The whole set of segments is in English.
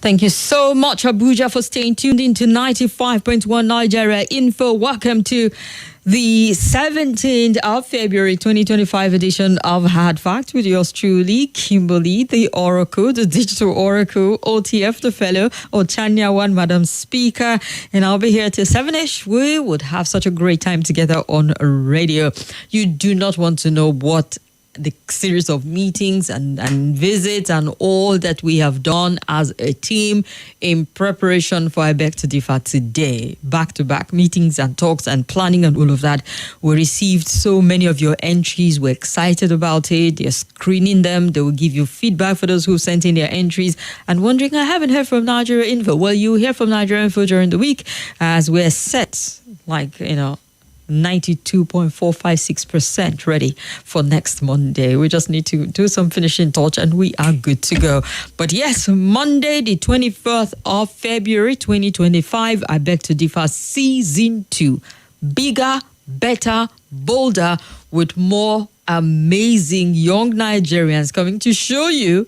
Thank you so much, Abuja, for staying tuned into 95.1 Nigeria Info. Welcome to the 17th of February 2025 edition of Hard Fact with yours truly, Kimberly, the Oracle, the Digital Oracle, OTF, the Fellow, Otanya One, Madam Speaker, and I'll be here till 7ish. We would have such a great time together on radio. You do not want to know what the series of meetings and visits and all that we have done as a team in preparation for I Beg to Differ today. Back-to-back meetings and talks and planning and all of that. We received so many of your entries. We're excited about it. They're screening them. They will give you feedback for those who sent in their entries and wondering, I haven't heard from Nigeria Info. Well, you hear from Nigeria Info during the week as we're set, 92.456% ready for next Monday. We just need to do some finishing touch and we are good to go. But yes, Monday, the 24th of February 2025, I Beg to Differ Season 2. Bigger, better, bolder, with more amazing young Nigerians coming to show you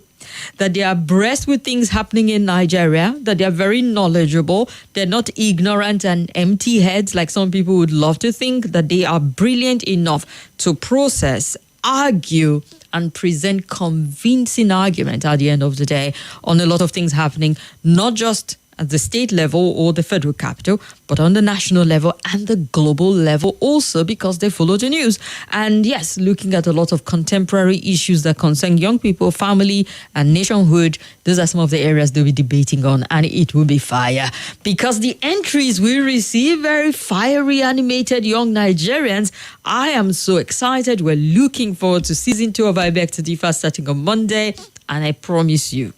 that they are abreast with things happening in Nigeria, that they are very knowledgeable, they're not ignorant and empty heads like some people would love to think, that they are brilliant enough to process, argue, and present convincing argument at the end of the day on a lot of things happening, not just at the state level or the federal capital, but on the national level and the global level also, because they follow the news. And yes, looking at a lot of contemporary issues that concern young people, family, and nationhood, those are some of the areas they'll be debating on, and it will be fire. Because the entries we receive, very fiery, animated young Nigerians. I am so excited. We're looking forward to Season 2 of I Beg to Differ starting on Monday, and I promise you,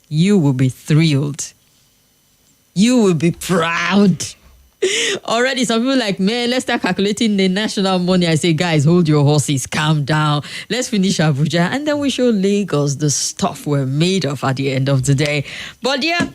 you will be thrilled. You will be proud. Already, some people like, man, let's start calculating the national money. I say, guys, hold your horses, calm down. Let's finish Abuja, and then we show Lagos the stuff we're made of at the end of the day. But yeah,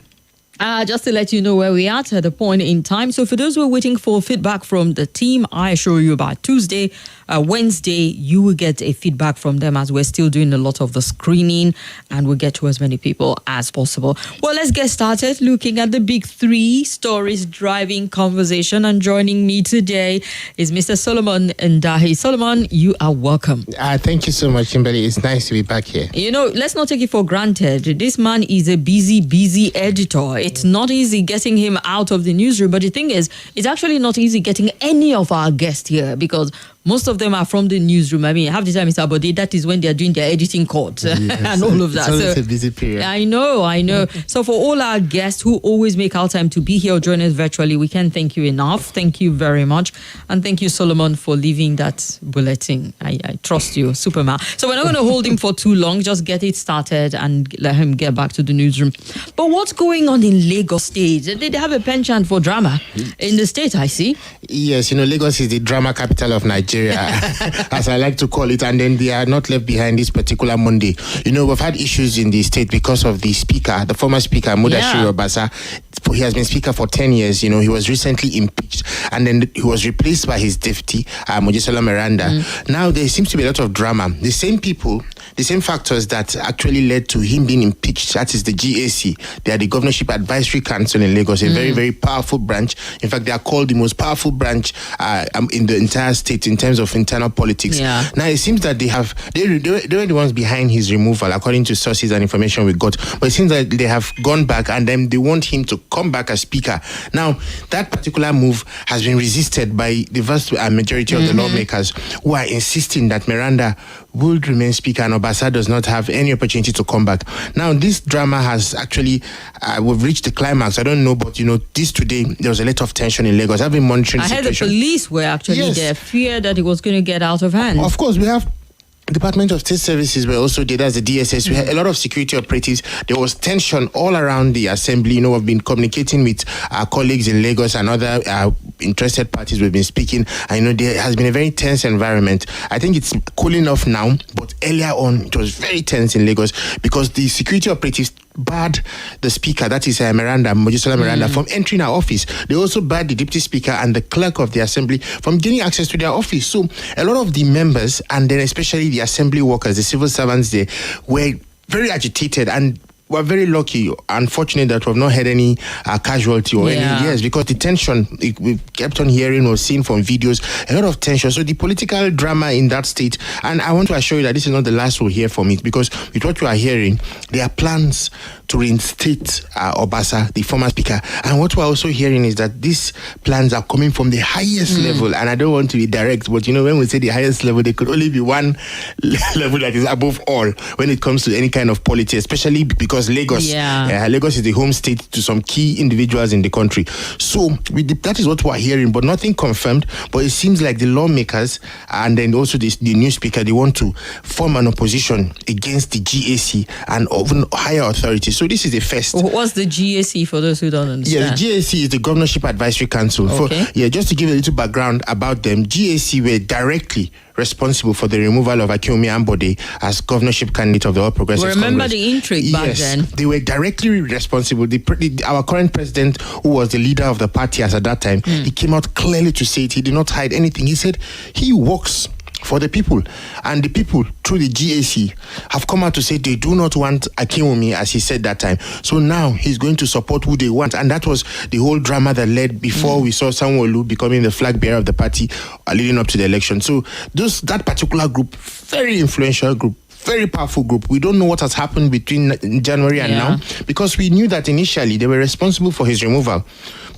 just to let you know where we are at the point in time. So for those who are waiting for feedback from the team, I assure you by Tuesday, Wednesday, you will get a feedback from them as we're still doing a lot of the screening and we'll get to as many people as possible. Well, let's get started looking at the big three stories driving conversation. And joining me today is Mr. Solomon Ndahi. Solomon, you are welcome. Thank you so much, Kimberly. It's nice to be back here. You know, let's not take it for granted. This man is a busy editor. It's not easy getting him out of the newsroom. But the thing is, it's actually not easy getting any of our guests here because most of them are from the newsroom. I mean, half the time it's Abode, that is when they're doing their editing court and all of that. It's a busy period. I know. So for all our guests who always make our time to be here or join us virtually, we can't thank you enough. Thank you very much. And thank you, Solomon, for leaving that bulletin. I trust you, Superman. So we're not going to hold him for too long. Just get it started and let him get back to the newsroom. But what's going on in Lagos State? They have a penchant for drama in the state, I see. Yes, Lagos is the drama capital of Nigeria, as I like to call it, and then they are not left behind this particular Monday. We've had issues in the state because of the speaker, the former speaker, Mudashiru Obasa. He has been speaker for 10 years. He was recently impeached, and then he was replaced by his deputy, Mojisola Miranda. Now there seems to be a lot of drama. The same people, the same factors that actually led to him being impeached, that is the GAC. They are the Governorship Advisory Council in Lagos, a very, very powerful branch. In fact, they are called the most powerful branch in the entire state in terms of internal politics. Yeah. Now, it seems that they were the ones behind his removal, according to sources and information we got. But it seems that they have gone back and then they want him to come back as speaker. Now, that particular move has been resisted by the vast majority of the lawmakers who are insisting that Miranda would remain speaker and Obasa does not have any opportunity to come back. Now, this drama has actually, we've reached the climax. I don't know, but this today, there was a lot of tension in Lagos. I've been monitoring the situation. I heard the police were actually there, fear that it was going to get out of hand. Of course, we have Department of State Services were also there. That's the DSS. We had a lot of security operatives. There was tension all around the assembly. We've been communicating with our colleagues in Lagos and other interested parties. We've been speaking. I know there has been a very tense environment. I think it's cooling off now, but earlier on, it was very tense in Lagos because the security operatives barred the speaker, that is Miranda, Mojisola Miranda, from entering our office. They also barred the deputy speaker and the clerk of the assembly from getting access to their office. So a lot of the members, and then especially the assembly workers, the civil servants, they were very agitated, and we're very lucky, unfortunate that we've not had any casualty or any, yes, because the tension we kept on hearing or seeing from videos, a lot of tension. So the political drama in that state, and I want to assure you that this is not the last we'll hear from it, because with what you are hearing, there are plans to reinstate Obasa, the former speaker. And what we're also hearing is that these plans are coming from the highest level. And I don't want to be direct, but when we say the highest level, there could only be one level that is above all when it comes to any kind of politics, especially because Lagos, Lagos is the home state to some key individuals in the country. So that is what we're hearing, but nothing confirmed. But it seems like the lawmakers and then also the new speaker, they want to form an opposition against the GAC and even higher authorities. So this is the first. What's the GAC for those who don't understand? Yeah, the GAC is the Governorship Advisory Council. Okay. Just to give a little background about them, GAC were directly responsible for the removal of Akinwumi Ambode as governorship candidate of the All Progressives Congress. Remember the intrigue back then? They were directly responsible. Our current president, who was the leader of the party as at that time, he came out clearly to say it. He did not hide anything. He said he works for the people, and the people through the GAC have come out to say they do not want Akinwumi, as he said that time. So now he's going to support who they want, and that was the whole drama that led before we saw Sanwo-Olu becoming the flag bearer of the party leading up to the election. So that particular group, very influential group, very powerful group. We don't know what has happened between January and now, because we knew that initially they were responsible for his removal.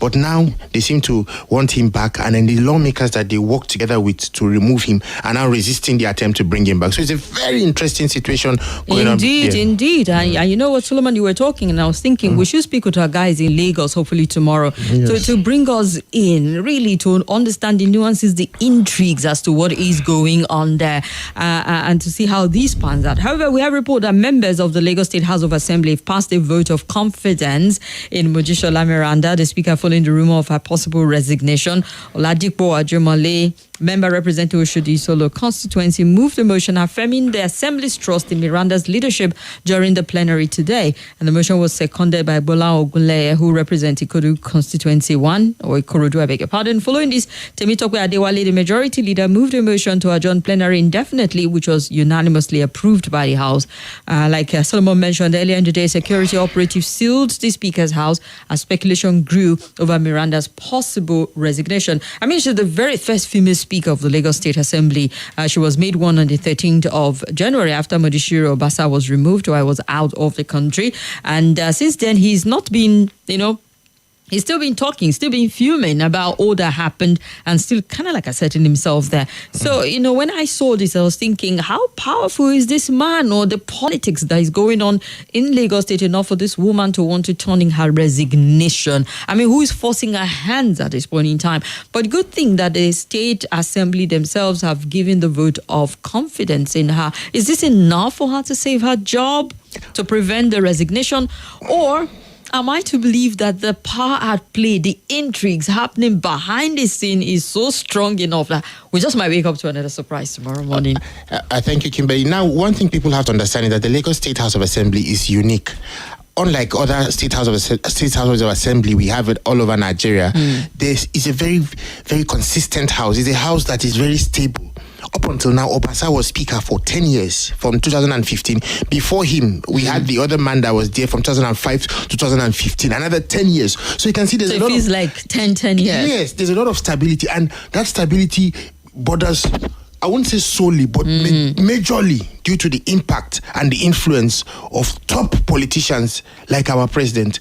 But now they seem to want him back, and then the lawmakers that they work together with to remove him are now resisting the attempt to bring him back. So it's a very interesting situation going on. Indeed. And you know what, Solomon, you were talking, and I was thinking we should speak with our guys in Lagos, hopefully tomorrow, to bring us in, really to understand the nuances, the intrigues as to what is going on there, and to see how these pans out. However, we have reported that members of the Lagos State House of Assembly have passed a vote of confidence in Mojisola Miranda, the speaker, following the rumor of her possible resignation. Oladipo Ajomale, member representing Oshodi Solo constituency, moved a motion affirming the Assembly's trust in Miranda's leadership during the plenary today. And the motion was seconded by Bola Ogunleye, who represents Ikodu constituency 1, or Ikorodu, I beg your pardon. Following this, Temitope Adewale, the majority leader, moved a motion to adjourn plenary indefinitely, which was unanimously approved by the House. Like Solomon mentioned earlier in the day, security operatives sealed the Speaker's house as speculation grew over Miranda's possible resignation. I mean, she's the very first female speaker of the Lagos State Assembly. She was made one on the 13th of January after Modishiro Obasa was removed or was out of the country. And since then, he's not been, he's still been talking, still been fuming about all that happened, and still kind of like asserting himself there. So, when I saw this, I was thinking, how powerful is this man, or the politics that is going on in Lagos State enough for this woman to want to turn in her resignation? I mean, who is forcing her hands at this point in time? But good thing that the State Assembly themselves have given the vote of confidence in her. Is this enough for her to save her job, to prevent the resignation? Or am I to believe that the power at play, the intrigues happening behind the scene is so strong enough that we just might wake up to another surprise tomorrow morning? Thank you, Kimberly. Now, one thing people have to understand is that the Lagos State House of Assembly is unique. Unlike other state houses of assembly we have it all over Nigeria, this is a very, very consistent house. It's a house that is very stable. Up until now, Obasa was speaker for 10 years, from 2015. Before him, we had the other man that was there from 2005 to 2015, another 10 years. So you can see there's a lot of... So it feels like 10 years. Yes, there's a lot of stability, and that stability borders, I won't say solely, but majorly due to the impact and the influence of top politicians like our president.